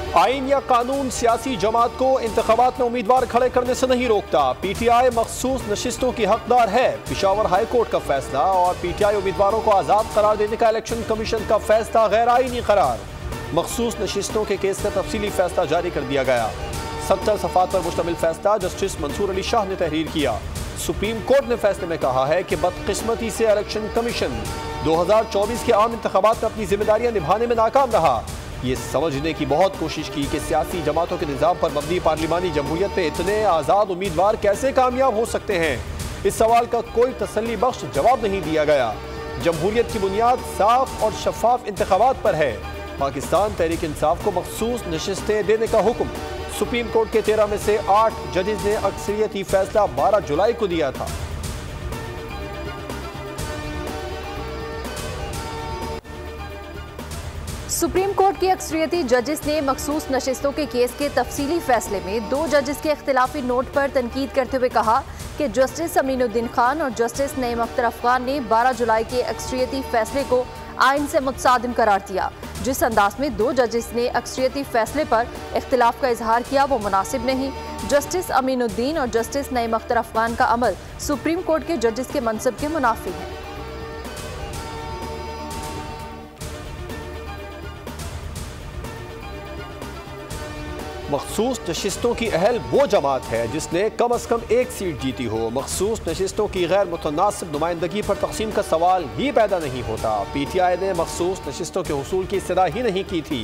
आइन या कानून सियासी जमात को इंतखाबात में उम्मीदवार खड़े करने से नहीं रोकता। पीटीआई मखसूस नशिस्तों की हकदार है। पिशावर हाई कोर्ट का फैसला और पीटीआई उम्मीदवारों को आजाद करार देने का इलेक्शन कमीशन का फैसला गैर आईनी करार। मखसूस नशिस्तों के केस का तफसीली फैसला जारी कर दिया गया। 70 सफ़ात पर मुश्तमिल फैसला जस्टिस मंसूर अली शाह ने तहरीर किया। सुप्रीम कोर्ट ने फैसले में कहा है कि बदकिस्मती से इलेक्शन कमीशन 2024 के आम इंतखाबात में अपनी जिम्मेदारियां निभाने में नाकाम रहा। ये समझने की बहुत कोशिश की कि सियासी जमातों के निज़ाम पर मबनी पार्लिमानी जमहूरियत में इतने आज़ाद उम्मीदवार कैसे कामयाब हो सकते हैं। इस सवाल का कोई तसल्ली बख्श जवाब नहीं दिया गया। जमहूरियत की बुनियाद साफ और शफाफ इंतखाबात पर है। पाकिस्तान तहरीक इंसाफ को मखसूस नशिस्तें देने का हुक्म सुप्रीम कोर्ट के 13 में से 8 जजेस ने अक्सरियती फैसला 12 जुलाई को दिया था। सुप्रीम कोर्ट की अक्सरियती जजेस ने मखसूस नशिस्तों के केस के तफसीली फैसले में 2 जजेस के इख्तिलाफी नोट पर तनकीद करते हुए कहा कि जस्टिस अमीनुद्दीन खान और जस्टिस नईम अख्तर अफगान ने 12 जुलाई के अक्सरियती फैसले को आइन से मुतसादिम करार दिया। जिस अंदाज में 2 जजेस ने अक्सरियती फैसले पर इख्तिलाफ का इजहार किया वो मुनासिब नहीं। जस्टिस अमीनुद्दीन और जस्टिस नईम अख्तर अफगान का अमल सुप्रीम कोर्ट के जजेस के मनसब के मुनाफी है। मखसूस नशिस्तों की अहल वो जमात है जिसने कम अज कम 1 सीट जीती हो। मखसूस नशिस्तों की गैर मुतनासिब नुमाइंदगी पर तकसीम का सवाल ही पैदा नहीं होता। पीटीआई ने मखसूस नशिस्तों के हुसूल की इस्तदा ही नहीं की थी।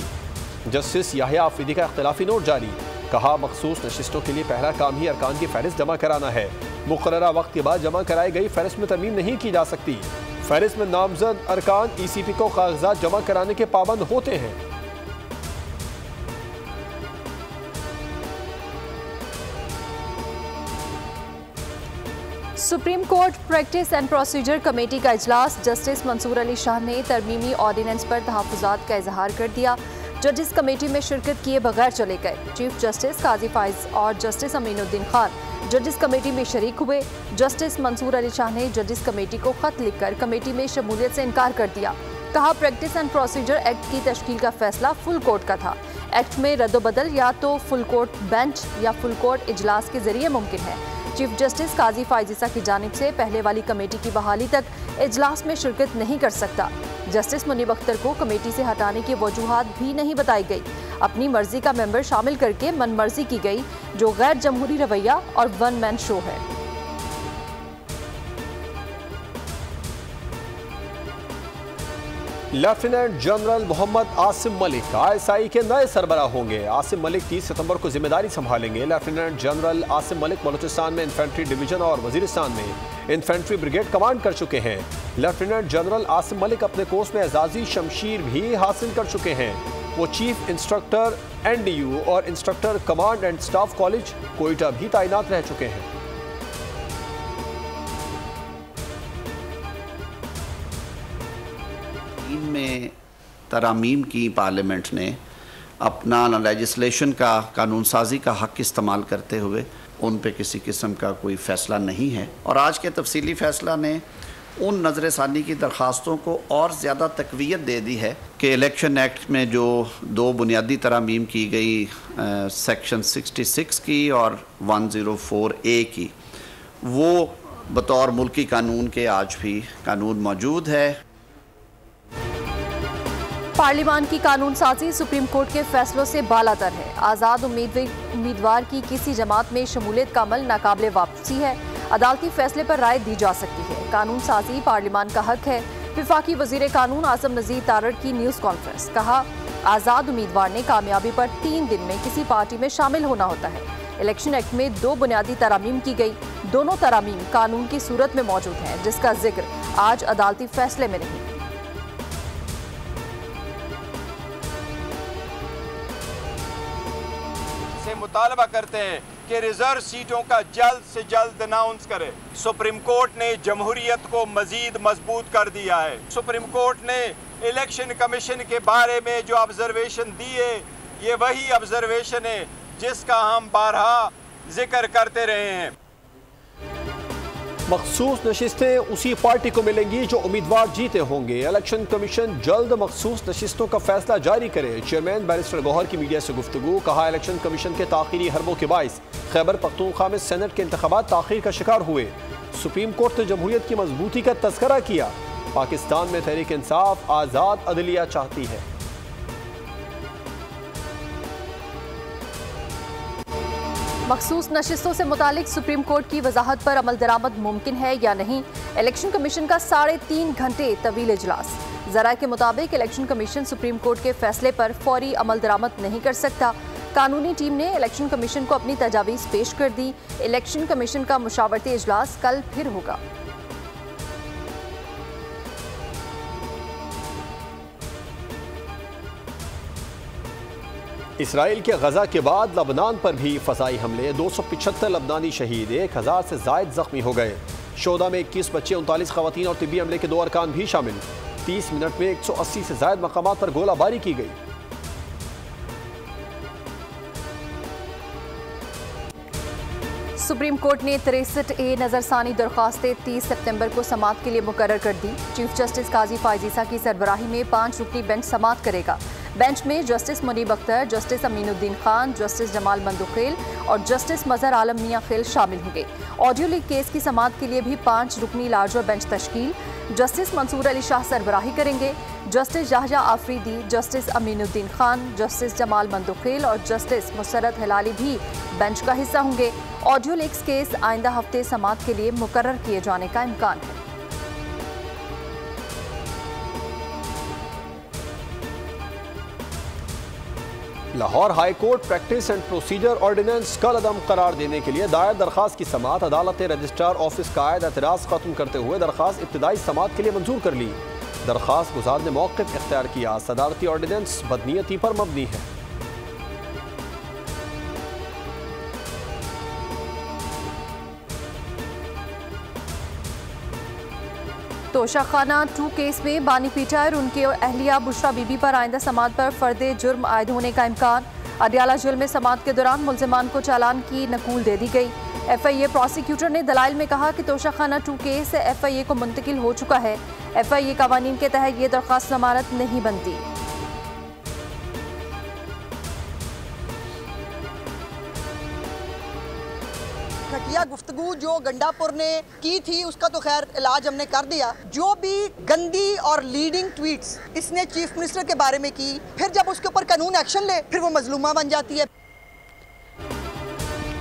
जस्टिस याहिया आफरीदी का इख्तिलाफी नोट जारी, कहा मखसूस नशिस्तों के लिए पहला काम ही अरकान की फहरिस्त जमा कराना है। मुकर्ररा वक्त के बाद जमा कराई गई फहरिस्त में तरमीम नहीं की जा सकती। फहरिस्त में नामजद अरकान ECP को कागजात जमा कराने के पाबंद होते हैं। Supreme court practice and procedure committee का इजलास जस्टिस मंसूर अली शाह ने तरमीमी ऑर्डिनेंस पर तहफ़्फ़ुज़ात का इजहार कर दिया। जजेस कमेटी में शिरकत किए बगैर चले गए। चीफ जस्टिस काजी फाइज और जस्टिस अमीनुद्दीन खान जजेस कमेटी में शरीक हुए। जस्टिस मंसूर अली शाह ने जजेस कमेटी को खत लिखकर कमेटी में शमूलियत से इनकार कर दिया। कहा प्रैक्टिस एंड प्रोसीजर एक्ट की तश्कील का फैसला फुल कोर्ट का था। एक्ट में रद्दोबदल या तो फुल कोर्ट बेंच या फुल कोर्ट इजलास के जरिए मुमकिन है। चीफ जस्टिस काजी फाइजिसा की जानिब से पहले वाली कमेटी की बहाली तक इजलास में शिरकत नहीं कर सकता। जस्टिस मुनीब अख्तर को कमेटी से हटाने की वजूहात भी नहीं बताई गई। अपनी मर्जी का मेंबर शामिल करके मनमर्जी की गई, जो गैर जमहूरी रवैया और वन मैन शो है। Lieutenant general Mohammad Asim Malik ISI के नए सरबराह होंगे। आसिम मलिक 30 सितंबर को जिम्मेदारी संभालेंगे। लेफ्टिनेंट जनरल आसिम मलिक बलूचिस्तान में इन्फेंट्री डिवीजन और वजीरिस्तान में इन्फेंट्री ब्रिगेड कमांड कर चुके हैं। लेफ्टिनेंट जनरल आसिम मलिक अपने कोर्स में एजाजी शमशीर भी हासिल कर चुके हैं। वो चीफ इंस्ट्रक्टर NDU और instructor command and staff college Quetta भी तैनात रह चुके हैं। में तरामीम की पार्लियामेंट ने अपना लेजिस्लेशन का कानून साजी का हक इस्तेमाल करते हुए उन पे किसी किस्म का कोई फ़ैसला नहीं है। और आज के तफसीली फ़ैसला ने उन नज़रसानी की दरख्वास्तों को और ज़्यादा तक़वियत दे दी है कि इलेक्शन एक्ट में जो 2 बुनियादी तरामीम की गई सेक्शन 66 की और 104A की, वो बतौर मुल्की कानून के आज भी कानून मौजूद है। पार्लिमान की कानून साजी सुप्रीम कोर्ट के फैसलों से बालातर है। आज़ाद उम्मीदवार की किसी जमात में शमूलियत का अमल नाकाबिले वापसी है। अदालती फैसले पर राय दी जा सकती है। कानून साजी पार्लिमान का हक है। वफाकी वजीर कानून आज़म नज़ीर तारड़ की न्यूज़ कॉन्फ्रेंस, कहा आज़ाद उम्मीदवार ने कामयाबी पर 3 दिन में किसी पार्टी में शामिल होना होता है। इलेक्शन एक्ट में 2 बुनियादी तरामीम की गई। दोनों तरामीम कानून की सूरत में मौजूद हैं, जिसका जिक्र आज अदालती फैसले में नहीं। मुतालबा करते हैं कि रिजर्व सीटों का जल्द से जल्द अनाउंस करे। सुप्रीम कोर्ट ने जमहूरियत को मजीद मजबूत कर दिया है। सुप्रीम कोर्ट ने इलेक्शन कमीशन के बारे में जो ऑब्जर्वेशन दी है, ये वही ऑब्जर्वेशन है जिसका हम बारहा जिक्र करते रहे हैं। मखसूस नशिस्तें उसी पार्टी को मिलेंगी जो उम्मीदवार जीते होंगे। इलेक्शन कमीशन जल्द मखसूस नशिस्तों का फैसला जारी करे। चेयरमैन बैरिस्टर गौहर की मीडिया से गुफ्तगू। कहा, इलेक्शन कमीशन के ताखीरी हरबों के बाइस खैबर पख्तूनख्वा में सेनेट के इंतखाबात ताखीर का शिकार हुए। सुप्रीम कोर्ट ने जमहूरियत की मजबूती का तस्करा किया। पाकिस्तान में तहरीक इंसाफ आज़ाद अदलिया चाहती है। मखसूस नशिस्तों से मुतालिक सुप्रीम कोर्ट की वजाहत पर अमल दरामद मुमकिन है या नहीं। इलेक्शन कमीशन का 3.5 घंटे तवील इजलास। ज़राए के मुताबिक इलेक्शन कमीशन सुप्रीम कोर्ट के फैसले पर फौरी अमल दरामद नहीं कर सकता। कानूनी टीम ने इलेक्शन कमीशन को अपनी तजावीज़ पेश कर दी। इलेक्शन कमीशन का मुशावरती इजलास कल फिर होगा। इसराइल के गजा के बाद लबनान पर भी फ़ज़ाई हमले। 275 लबनानी शहीद, 1000 से ज़ायद जख्मी हो गए। शोदा में 21 बच्चे, 39 खवातीन और तिब्बी हमले के 2 अरकान भी शामिल। 30 मिनट में 180 से ज़ायद मकामात पर गोलाबारी की गई। सुप्रीम कोर्ट ने 63A नज़रसानी दरख्वास्तें 30 सितंबर को समाअत के लिए मुकर्रर कर दी। चीफ जस्टिस काजी फायजीसा की सरबराही में 5 रुकनी बेंच समाअत करेगा। बेंच में justice Munib Akhtar, justice Aminuddin Khan, justice Jamal Mandokhail और जस्टिस मजहर आलम मियां खेल शामिल होंगे। ऑडियो लीक केस की समाअत के लिए भी 5 रुकनी लार्जर बेंच तश्कील। जस्टिस मंसूर अली शाह सरबराही करेंगे। Justice Yahya Afridi, justice Aminuddin Khan, justice Jamal Mandokhail और जस्टिस मुसरत हिलाली भी बेंच का हिस्सा होंगे। ऑडियो लीक्स केस आइंदा हफ्ते समाअत के लिए मुकर्रर किए जाने का इम्कान है। Lahore high court practice and procedure ordinance कल अदम करार देने के लिए दायर दरखास्त की समाअत। अदालत ने रजिस्ट्रार ऑफिस का आयद एतराज़ खत्म करते हुए दरखास्त इब्तदाई समाअत के लिए मंजूर कर ली। दरखास्त गुजार ने मौक़िफ़ इख्तियार किया। सदारती ऑर्डिनेंस बदनीयती पर मबनी है। तोशाखाना 2 केस में बानी पीटर और उनके अहलिया बुशरा बीबी पर आइंदा समाअत पर फर्दे जुर्म आयद होने का इम्कान। अडियाला जेल में समाअत के दौरान मुल्जिमान को चालान की नकूल दे दी गई। FIA प्रोसिक्यूटर ने दलाइल में कहा कि तोशाखाना 2 केस FIA को मुंतकिल हो चुका है। FIA कवानीन के तहत ये दरख्वास्त जमानत नहीं बनती। घटिया गुफ्तगू जो गंडापुर ने की थी उसका तो खैर इलाज हमने कर दिया। जो भी गंदी और लीडिंग ट्वीट्स इसने चीफ मिनिस्टर के बारे में की, फिर जब उसके ऊपर कानून एक्शन ले फिर वो मजलूमा बन जाती है।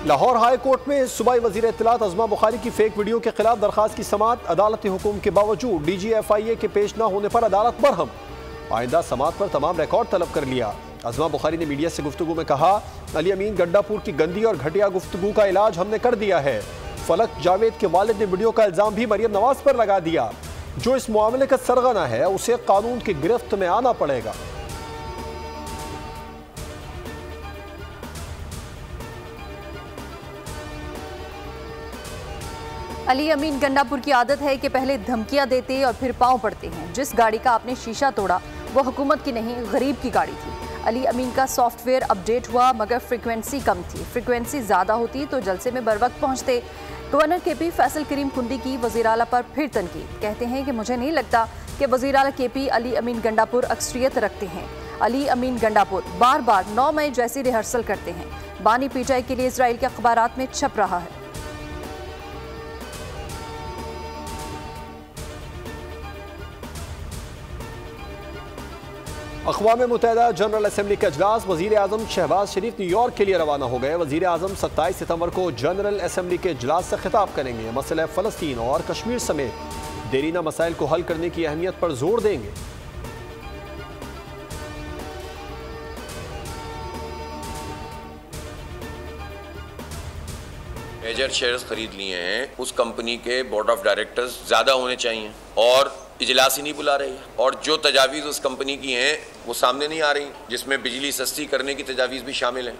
लाहौर हाई कोर्ट में सूबाई वज़ीर इत्तलात अज़मा बुखारी की फेक वीडियो के खिलाफ दरखास्त की समाअत। अदालती हुक्म के बावजूद DG FIA के पेश न होने पर अदालत बरहम। आइंदा समाअत पर तमाम रिकॉर्ड तलब कर लिया। अज़मा बुखारी ने मीडिया से गुफ्तगू में कहा, अली अमीन गंडापुर की गंदी और घटिया गुफ्तगू का इलाज हमने कर दिया है। फलक जावेद के वालिद ने वीडियो का इल्ज़ाम भी मरियम नवाज पर लगा दिया। जो इस मामले का सरगना है उसे कानून की गिरफ्त में आना पड़ेगा। अली अमीन गंडापुर की आदत है कि पहले धमकियां देते और फिर पांव पड़ते हैं। जिस गाड़ी का आपने शीशा तोड़ा वो हुकूमत की नहीं, गरीब की गाड़ी थी। अली अमीन का सॉफ्टवेयर अपडेट हुआ मगर फ्रीक्वेंसी कम थी। फ्रीक्वेंसी ज़्यादा होती तो जलसे में बर वक्त पहुँचते। गवर्नर KP फैसल करीम कुंडी की वज़ीर आला पर फिर तनकीद। कहते हैं कि मुझे नहीं लगता कि वज़ीर आला KP अली अमीन गंडापुर अक्सरियत रखते हैं। अली अमीन गंडापुर बार बार 9 मई जैसी रिहर्सल करते हैं। बानी पीटाई के लिए इसराइल के अखबारात में छप रहा है। अक़वाम मुत्तहिदा जनरल असम्बली का इजलास। वज़ीर आज़म शहबाज शरीफ न्यूयॉर्क के लिए रवाना हो गए। वज़ीर आज़म 27 सितंबर को जनरल असम्बली के इजलास से खिताब करेंगे। मसला फ़लस्तीन और कश्मीर समेत देरीना मसाइल को हल करने की अहमियत पर जोर देंगे। मेजर शेयर्स खरीद लिए हैं, उस कंपनी के बोर्ड ऑफ डायरेक्टर्स ज़्यादा होने चाहिए और इजलास ही नहीं बुला रही। और जो तजावीज़ उस कंपनी की हैं वो सामने नहीं आ रही, जिसमें बिजली सस्ती करने की तजावीज़ भी शामिल हैं।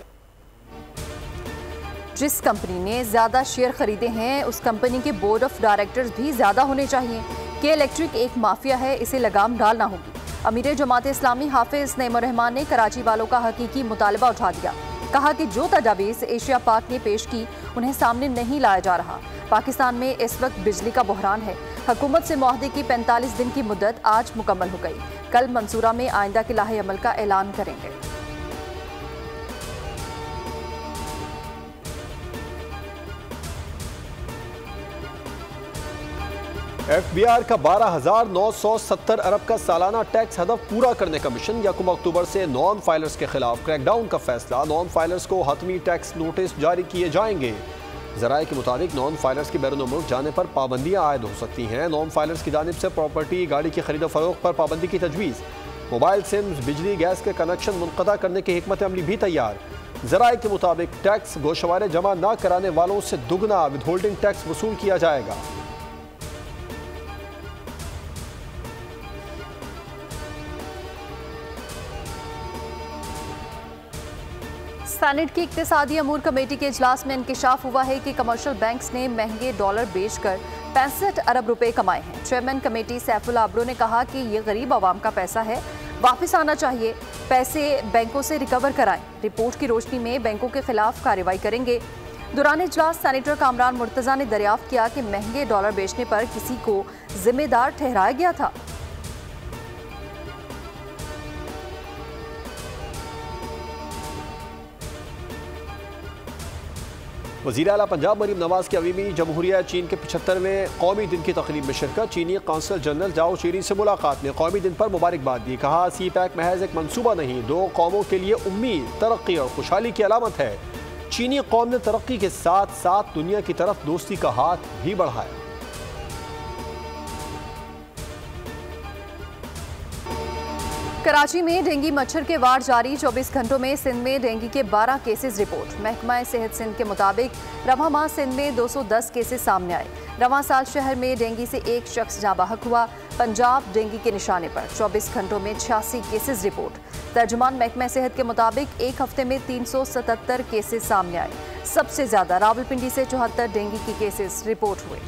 जिस कंपनी ने ज़्यादा शेयर खरीदे हैं उस कंपनी के बोर्ड ऑफ डायरेक्टर्स भी ज़्यादा होने चाहिए। के इलेक्ट्रिक एक माफिया है, इसे लगाम डालना होगी। अमीर जमात इस्लामी हाफिज नईमुर रहमान ने कराची वालों का हकीकी मुतालबा उठा दिया। कहा कि जो तजावीज़ एशिया पाक ने पेश की उन्हें सामने नहीं लाया जा रहा। पाकिस्तान में इस वक्त बिजली का बहरान है। हुकूमत से मुआहदे की 45 दिन की मुद्दत आज मुकम्मल हो गई। कल मंसूरा में आइंदा के लाहे अमल का ऐलान करेंगे। FBR का 12,970 अरब का सालाना टैक्स हदफ पूरा करने का मिशन। 1 अक्टूबर से नॉन फाइलर्स के खिलाफ क्रैकडाउन का फैसला। नॉन फाइलर्स को हतमी टैक्स नोटिस जारी किए जाएंगे। ज़राए के मुताबिक नॉन फाइलर्स के बैरून मुल्क जाने पर पाबंदियां आयद हो सकती हैं। नॉन फाइलर्स की जानिब से प्रॉपर्टी, गाड़ी की खरीदो फरोख्त पर पाबंदी की तजवीज़। मोबाइल सिम्स, बिजली, गैस के कनेक्शन मुनक़ता करने की हिकमत अमली भी तैयार। ज़राए के मुताबिक टैक्स गोशवारे जमा न कराने वालों से दुगना विदहोल्डिंग टैक्स वसूल किया जाएगा। सेनेट की इक्तिसादी अमूर कमेटी के इजलास में इंकिशाफ हुआ है कि कमर्शियल बैंक्स ने महंगे डॉलर बेचकर 65 अरब रुपए कमाए हैं। चेयरमैन कमेटी सैफुल आबरो ने कहा कि ये गरीब आवाम का पैसा है, वापस आना चाहिए, पैसे बैंकों से रिकवर कराएं। रिपोर्ट की रोशनी में बैंकों के खिलाफ कार्रवाई करेंगे। दौरान इजलास सेनेटर कामरान मुर्तजा ने दरियाफ्त किया कि महंगे डॉलर बेचने पर किसी को जिम्मेदार ठहराया गया था। वज़ीर आला पंजाब मरीम नवाज की अवीमी जमहूरिया चीन के 75वें कौमी दिन की तकरीब में शिरकत। चीनी कौंसल जनरल जाओ शीरी से मुलाकात में कौमी दिन पर मुबारकबाद दी। कहा CPEC महज एक मनसूबा नहीं, 2 कौमों के लिए उम्मीद, तरक्की और खुशहाली की अलामत है। चीनी कौम ने तरक्की के साथ साथ दुनिया की तरफ दोस्ती का हाथ भी बढ़ाया। कराची में डेंगू मच्छर के वार जारी। 24 घंटों में सिंध में डेंगू के 12 केसेस रिपोर्ट। महकमा सेहत सिंध के मुताबिक रवां माह सिंध में 210 केसेस सामने आए। रवां साल शहर में डेंगू से 1 शख्स जाँ बहक हुआ। पंजाब डेंगू के निशाने पर। 24 घंटों में 86 केसेस रिपोर्ट। तर्जुमान महकमा सेहत के मुताबिक एक हफ्ते में 377 केसेस सामने आए। सबसे ज्यादा रावलपिंडी से 74 डेंगू के केसेस रिपोर्ट हुए।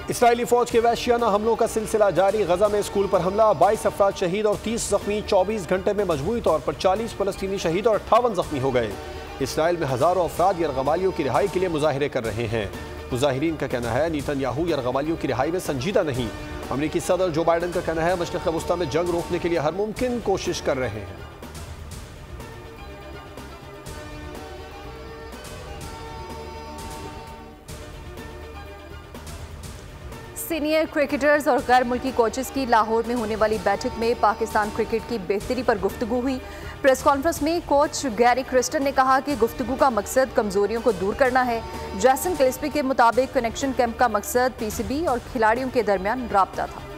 इसराइली फौज के वहशियाना हमलों का सिलसिला जारी। गजा में स्कूल पर हमला, 22 अफराद शहीद और 30 जख्मी। 24 घंटे में मजमूई तौर पर 40 फलस्तीनी शहीद और 58 जख्मी हो गए। इसराइल में हजारों अफराद यरगमालियों की रिहाई के लिए मुजाहिरे कर रहे हैं। मुजाहिरीन का कहना है नेतन्याहू यरगमालियों की रिहाई में संजीदा नहीं। अमरीकी सदर जो बाइडन का कहना है मशरिक़ वस्ता में जंग रोकने के लिए हर मुमकिन कोशिश कर रहे हैं। सीनियर क्रिकेटर्स और गैर मुल्की कोचेस की लाहौर में होने वाली बैठक में पाकिस्तान क्रिकेट की बेहतरी पर गुफ्तगू हुई। प्रेस कॉन्फ्रेंस में कोच गैरी क्रिस्टन ने कहा कि गुफ्तगू का मकसद कमजोरियों को दूर करना है। जैसन क्लिस्पी के मुताबिक कनेक्शन कैंप का मकसद PCB और खिलाड़ियों के दरमियान राब्ता था।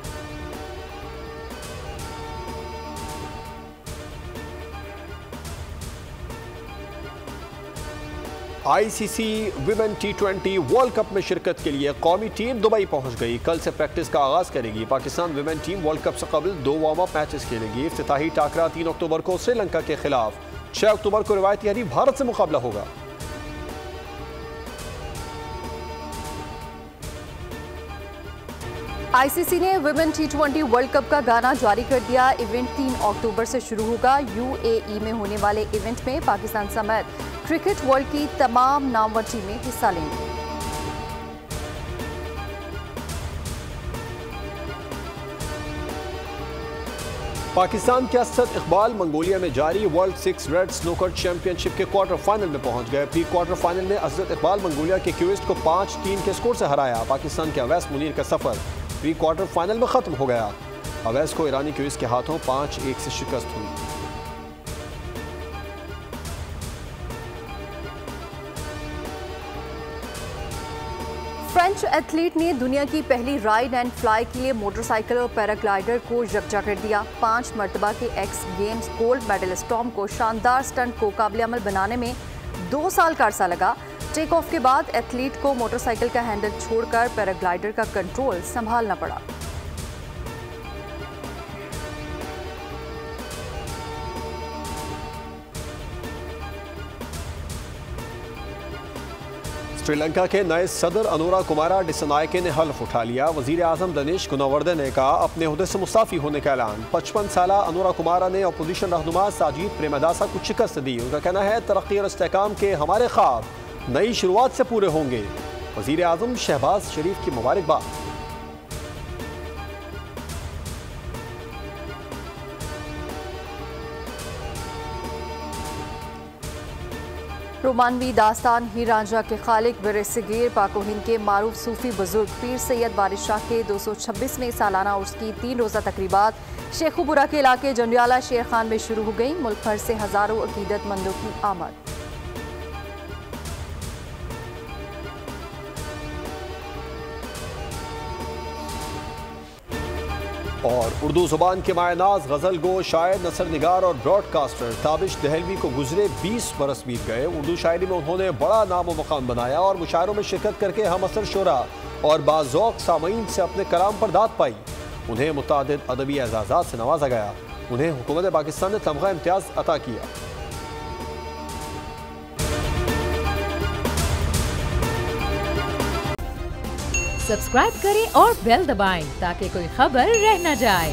ICC women T20 world cup में शिरकत के लिए कौमी टीम दुबई पहुंच गई। कल से प्रैक्टिस का आगाज करेगी। Pakistan women team world cup से कबल 2 वार्म अप मैचेस खेलेगी। इफ्तिताही टाकरा 3 अक्टूबर को श्रीलंका के खिलाफ, 6 अक्टूबर को रिवायती हरीफ भारत से मुकाबला होगा। ICC ने विमेन T20 वर्ल्ड कप का गाना जारी कर दिया। इवेंट 3 अक्टूबर से शुरू होगा। UAE में होने वाले इवेंट में पाकिस्तान समेत क्रिकेट वर्ल्ड की तमाम नामवर टीमें हिस्सा लेंगी। पाकिस्तान के असद इकबाल मंगोलिया में जारी वर्ल्ड 6 रेड स्नूकर चैंपियनशिप के क्वार्टर फाइनल में पहुंच गए। प्री क्वार्टर फाइनल में असद इकबाल मंगोलिया के क्यूइस्ट को 5-3 के स्कोर से हराया। पाकिस्तान के अवैस मुनीर का सफर प्री क्वार्टर फाइनल में खत्म हो गया। अवैस को ईरानी क्यूइस्ट के हाथों 5-1 से शिकस्त हुई। फ्रेंच एथलीट ने दुनिया की पहली राइड एंड फ्लाई के लिए मोटरसाइकिल और पैराग्लाइडर को यकजा कर दिया। 5 मरतबा के X Games gold medalist Tom को शानदार स्टंट को काबिल अमल बनाने में 2 साल का अरसा लगा। टेक ऑफ के बाद एथलीट को मोटरसाइकिल का हैंडल छोड़कर पैराग्लाइडर का कंट्रोल संभालना पड़ा। श्रीलंका के नए सदर अनुरा कुमारा डिसनायके ने हल्फ उठा लिया। वजीर आजम दनेश गुणवर्धन ने कहा अपने ओहदे से मुस्ताफी होने का ऐलान। 55 साल अनुरा कुमारा ने अपोजिशन रहनुमा साजिद प्रेमदासा को शिकस्त दी। उनका कहना है तरक्की और इस्तेहकाम के हमारे ख्वाब नई शुरुआत से पूरे होंगे। वजीर आजम शहबाज शरीफ की मुबारकबाद। रोमानवी दास्तान हीर रांझा के खालिक बर-ए-सगीर पाक हिंद के मारूफ सूफी बुजुर्ग पीर सैयद वारिस शाह के 226वें सालाना उर्स की 3 रोज़ा तकरीबात शेखुपुरा के इलाके जंडियाला शेर खान में शुरू हो गई। मुल्क भर से हज़ारों अकीदतमंदों की आमद। और उर्दू ज़ुबान के मायनाज गज़ल गो शायर नसर निगार और ब्रॉडकास्टर ताबिश दहलवी को गुजरे 20 बरस बीत गए। उर्दू शायरी में उन्होंने बड़ा नाम व मकाम बनाया और मुशायरों में शिरकत करके हम असर शोरा और बाज़ौक़ सामीन से अपने कलाम पर दाद पाई। उन्हें मुतअद्दिद अदबी एज़ाज़ात से नवाजा गया। उन्हें हुकूमत पाकिस्तान ने तमगा इम्तियाज़ अता किया। सब्सक्राइब करें और बेल दबाएं ताकि कोई खबर रह न जाए।